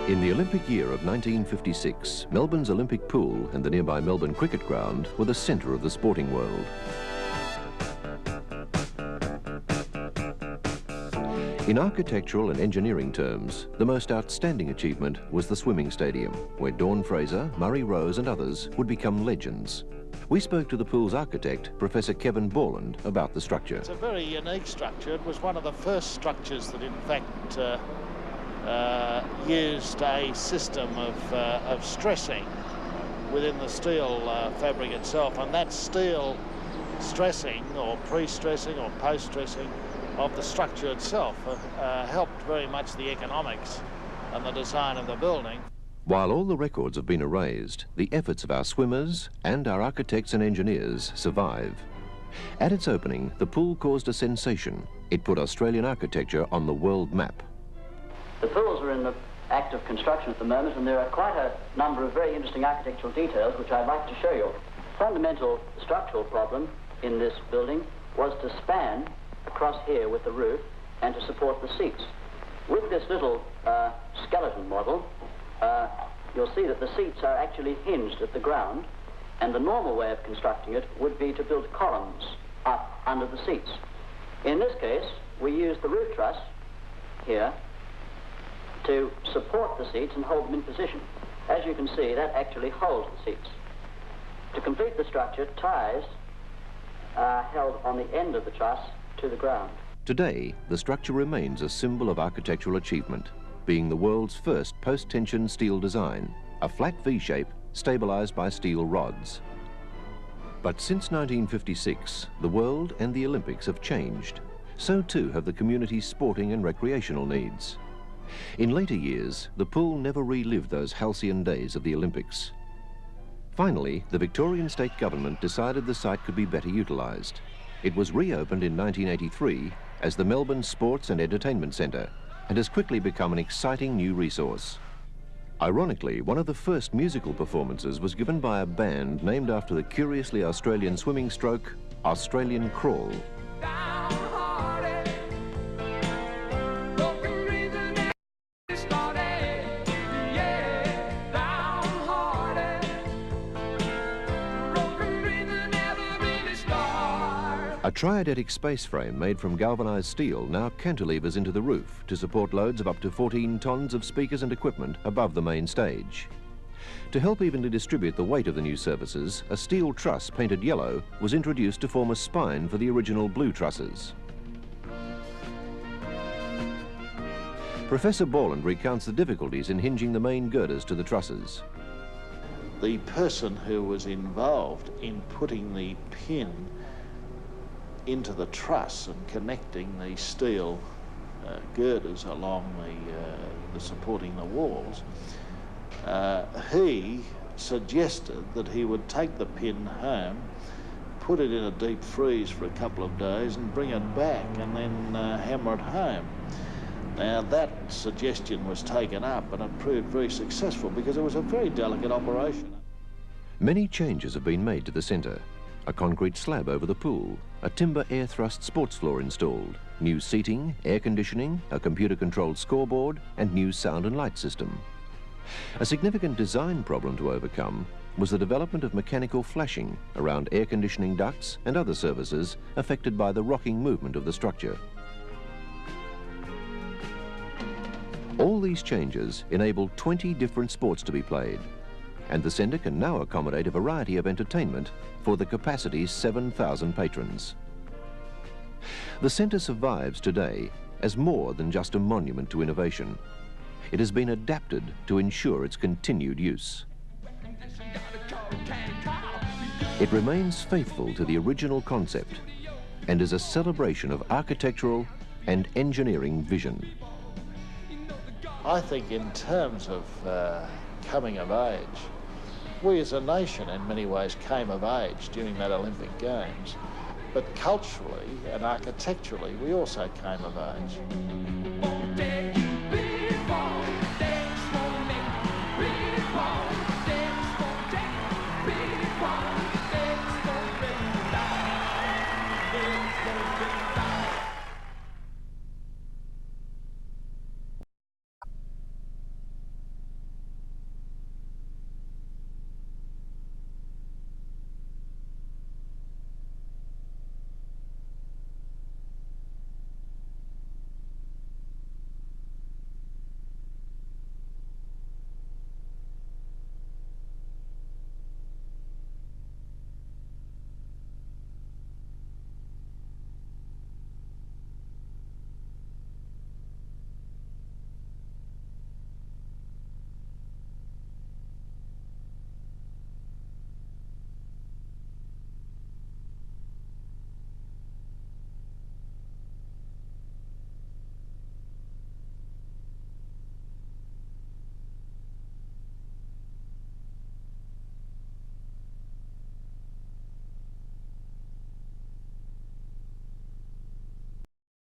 In the Olympic year of 1956, Melbourne's Olympic pool and the nearby Melbourne cricket ground were the centre of the sporting world. In architectural and engineering terms, the most outstanding achievement was the swimming stadium, where Dawn Fraser, Murray Rose and others would become legends. We spoke to the pool's architect, Professor Kevin Borland, about the structure. It's a very unique structure. It was one of the first structures that in fact used a system of stressing within the steel fabric itself, and that steel stressing or pre-stressing or post-stressing of the structure itself helped very much the economics and the design of the building. While all the records have been erased, the efforts of our swimmers and our architects and engineers survive. At its opening, the pool caused a sensation. It put Australian architecture on the world map. The pools are in the act of construction at the moment, and there are quite a number of very interesting architectural details which I'd like to show you. The fundamental structural problem in this building was to span across here with the roof and to support the seats. With this little skeleton model, you'll see that the seats are actually hinged at the ground, and the normal way of constructing it would be to build columns up under the seats. In this case, we use the roof truss here to support the seats and hold them in position. As you can see, that actually holds the seats. To complete the structure, ties are held on the end of the truss to the ground. Today, the structure remains a symbol of architectural achievement, being the world's first post-tension steel design, a flat V-shape stabilized by steel rods. But since 1956, the world and the Olympics have changed. So too have the community's sporting and recreational needs. In later years, the pool never relived those halcyon days of the Olympics. Finally, the Victorian state government decided the site could be better utilised. It was reopened in 1983 as the Melbourne Sports and Entertainment Centre and has quickly become an exciting new resource. Ironically, one of the first musical performances was given by a band named after the curiously Australian swimming stroke, Australian Crawl. A triadetic space frame made from galvanized steel now cantilevers into the roof to support loads of up to 14 tons of speakers and equipment above the main stage. To help evenly distribute the weight of the new surfaces, a steel truss painted yellow was introduced to form a spine for the original blue trusses. Professor Borland recounts the difficulties in hinging the main girders to the trusses. The person who was involved in putting the pin into the truss and connecting the steel girders along the supporting the walls, he suggested that he would take the pin home, put it in a deep freeze for a couple of days and bring it back and then hammer it home. Now that suggestion was taken up and it proved very successful because it was a very delicate operation. Many changes have been made to the centre. A concrete slab over the pool, a timber air thrust sports floor installed, new seating, air conditioning, a computer-controlled scoreboard and new sound and light system. A significant design problem to overcome was the development of mechanical flashing around air conditioning ducts and other services affected by the rocking movement of the structure. All these changes enabled 20 different sports to be played, and the centre can now accommodate a variety of entertainment for the capacity's 7,000 patrons. The centre survives today as more than just a monument to innovation. It has been adapted to ensure its continued use. It remains faithful to the original concept and is a celebration of architectural and engineering vision. I think in terms of coming of age, we as a nation in many ways came of age during that Olympic Games, but culturally and architecturally we also came of age.